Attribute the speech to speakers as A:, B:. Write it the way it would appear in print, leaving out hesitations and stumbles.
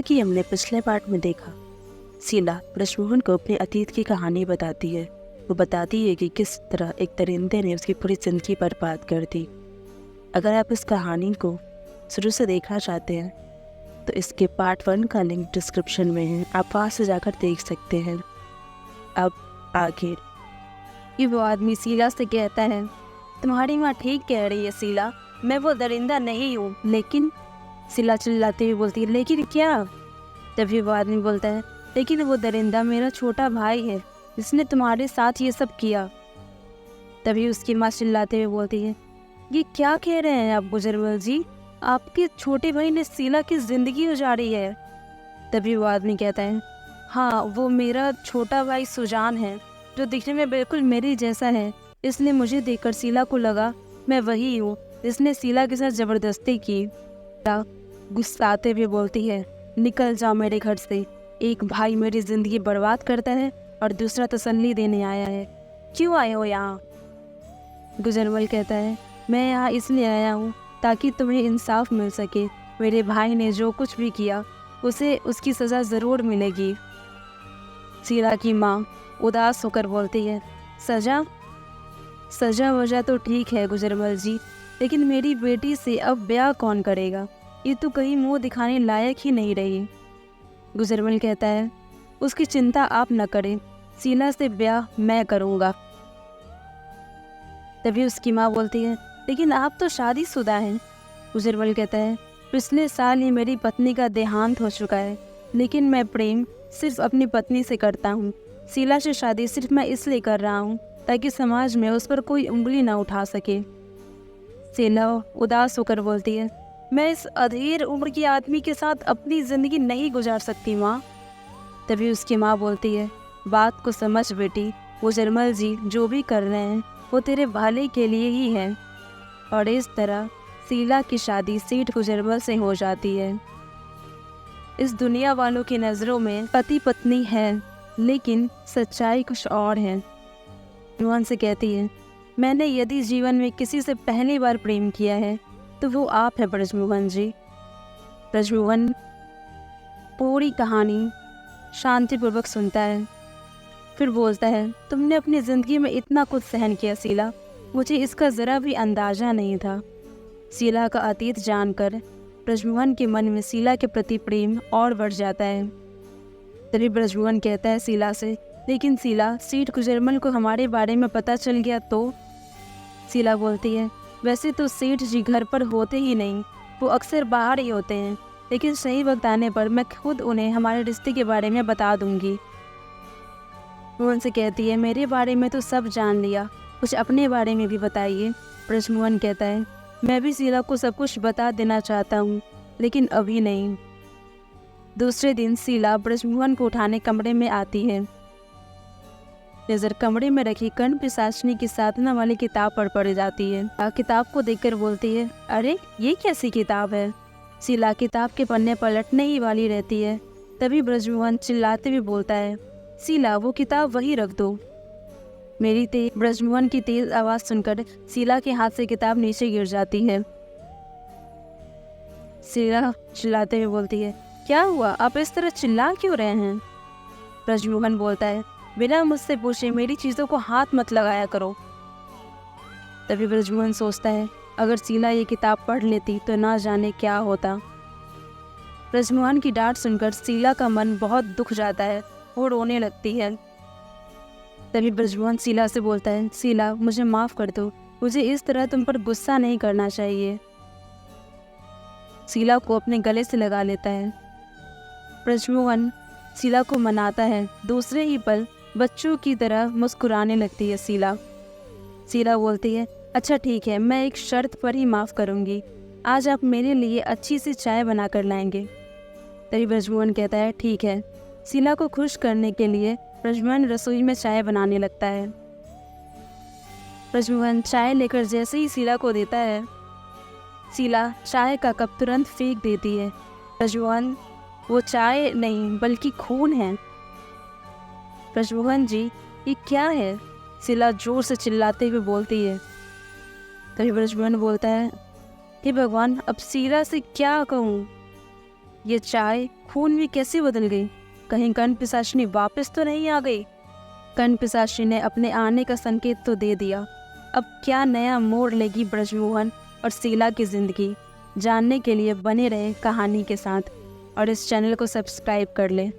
A: कि हमने पिछले पार्ट में देखा, शीला ब्रजमोहन को अपने अतीत की कहानी बताती है। वो बताती है कि किस तरह एक दरिंदे ने उसकी पूरी जिंदगी बर्बाद कर दी। अगर आप इस कहानी को शुरू से देखना चाहते हैं तो इसके पार्ट 1 का लिंक डिस्क्रिप्शन में है, आप वहाँ से जाकर देख सकते हैं। अब आगे
B: कि वो आदमी शीला से कहता है, तुम्हारी माँ ठीक कह रही है शीला, मैं वो दरिंदा नहीं हूँ।
A: लेकिन
B: शीला चिल्लाते हुए बोलती है, लेकिन क्या? तभी वो आदमी बोलता है, लेकिन वो दरिंदा मेरा छोटा भाई है जिसने तुम्हारे साथ ये सब किया। तभी उसकी माँ चिल्लाते हुए बोलती है, ये क्या कह रहे हैं आप गुजरमल जी? आपके छोटे भाई ने शीला की जिंदगी उजाड़ी है। तभी वो आदमी कहता है, हाँ वो मेरा छोटा भाई सुजान है जो दिखने में बिल्कुल मेरी जैसा है, इसलिए मुझे देखकर शीला को लगा मैं वही हूँ जिसने शीला के साथ जबरदस्ती की। गुस्साते हुए बोलती है, निकल जाओ मेरे घर से। एक भाई मेरी जिंदगी बर्बाद करता है और दूसरा तसल्ली देने आया है। क्यों आए हो यहाँ? गुजरमल कहता है, मैं यहाँ इसलिए आया हूँ ताकि तुम्हें इंसाफ मिल सके। मेरे भाई ने जो कुछ भी किया उसे उसकी सज़ा ज़रूर मिलेगी। शीला की माँ उदास होकर बोलती है, सज़ा सज़ा वजह तो ठीक है गुजरमल जी, लेकिन मेरी बेटी से अब ब्याह कौन करेगा? ये तो कहीं मुंह दिखाने लायक ही नहीं रही। गुजरमल कहता है, उसकी चिंता आप न करें, शीला से ब्याह मैं करूँगा। तभी उसकी माँ बोलती है, लेकिन आप तो शादीशुदा हैं। गुजरमल कहता है, पिछले साल ही मेरी पत्नी का देहांत हो चुका है, लेकिन मैं प्रेम सिर्फ अपनी पत्नी से करता हूँ। शीला से शादी सिर्फ मैं इसलिए कर रहा हूँ ताकि समाज में उस पर कोई उंगली ना उठा सके। शीला उदास होकर बोलती है, मैं इस अधेड़ उम्र के आदमी के साथ अपनी ज़िंदगी नहीं गुजार सकती माँ। तभी उसकी माँ बोलती है, बात को समझ बेटी, गुजरमल जी जो भी कर रहे हैं वो तेरे भले के लिए ही है। और इस तरह शीला की शादी सेठ गुजरमल से हो जाती है। इस दुनिया वालों की नज़रों में पति पत्नी है, लेकिन सच्चाई कुछ और है। रोहन से कहती है, मैंने यदि जीवन में किसी से पहली बार प्रेम किया है तो वो आप है ब्रजमोहन जी। ब्रजमोहन पूरी कहानी शांतिपूर्वक सुनता है, फिर बोलता है, तुमने अपनी ज़िंदगी में इतना कुछ सहन किया शीला, मुझे इसका ज़रा भी अंदाज़ा नहीं था। शीला का अतीत जानकर ब्रजमोहन के मन में शीला के प्रति प्रेम और बढ़ जाता है। तभी ब्रजमोहन कहता है शीला से, लेकिन शीला, सेठ गुजरमल को हमारे बारे में पता चल गया तो? शीला बोलती है, वैसे तो सेठ जी घर पर होते ही नहीं, वो अक्सर बाहर ही होते हैं, लेकिन सही वक्त आने पर मैं खुद उन्हें हमारे रिश्ते के बारे में बता दूंगी। वो उनसे कहती है, मेरे बारे में तो सब जान लिया, कुछ अपने बारे में भी बताइए। ब्रजमोहन कहता है, मैं भी शीला को सब कुछ बता देना चाहता हूँ, लेकिन अभी नहीं। दूसरे दिन शीला ब्रजमोहन को उठाने कमरे में आती है। नजर कमरे में रखी कर्ण पिशाचिनी की साधना वाली किताब पर पड़ जाती है। किताब को देखकर बोलती है, अरे ये कैसी किताब है? शीला किताब के पन्ने पलटने ही वाली रहती है। तभी ब्रजमोहन चिल्लाते हुए बोलता है, शीला वो किताब वहीं रख दो। मेरी ब्रजमोहन की तेज आवाज़ सुनकर शीला के हाथ से किताब नीचे गिर जाती है। शीला चिल्लाते हुए बोलती है, क्या हुआ, आप इस तरह चिल्ला क्यों रहे हैं? ब्रजमोहन बोलता है, बिना मुझसे पूछे मेरी चीज़ों को हाथ मत लगाया करो। तभी ब्रजमोहन सोचता है, अगर शीला ये किताब पढ़ लेती तो ना जाने क्या होता। ब्रजमोहन की डांट सुनकर शीला का मन बहुत दुख जाता है, वो रोने लगती है। तभी ब्रजमोहन शीला से बोलता है, शीला मुझे माफ़ कर दो, मुझे इस तरह तुम पर गुस्सा नहीं करना चाहिए। शीला को अपने गले से लगा लेता है। ब्रजमोहन शीला को मनाता है। दूसरे ही पल बच्चों की तरह मुस्कुराने लगती है शीला। शीला बोलती है, अच्छा ठीक है, मैं एक शर्त पर ही माफ़ करूँगी, आज आप मेरे लिए अच्छी सी चाय बना कर लाएंगे। तभी ब्रजमोहन कहता है, ठीक है। शीला को खुश करने के लिए ब्रजमोहन रसोई में चाय बनाने लगता है। ब्रजमोहन चाय लेकर जैसे ही शीला को देता है, शीला चाय का कप तुरंत फेंक देती है। ब्रजमोहन, वो चाय नहीं बल्कि खून है। ब्रजमोहन जी ये क्या है? शीला जोर से चिल्लाते हुए बोलती है। तभी ब्रजमोहन बोलता है, हे भगवान, अब शीला से क्या कहूँ? ये चाय खून में कैसे बदल गई? कहीं कर्ण पिशाचिनी वापस तो नहीं आ गई? कर्ण पिशाचिनी ने अपने आने का संकेत तो दे दिया। अब क्या नया मोड़ लेगी ब्रजमोहन और शीला की जिंदगी? जानने के लिए बने रहे कहानी के साथ और इस चैनल को सब्सक्राइब कर लें।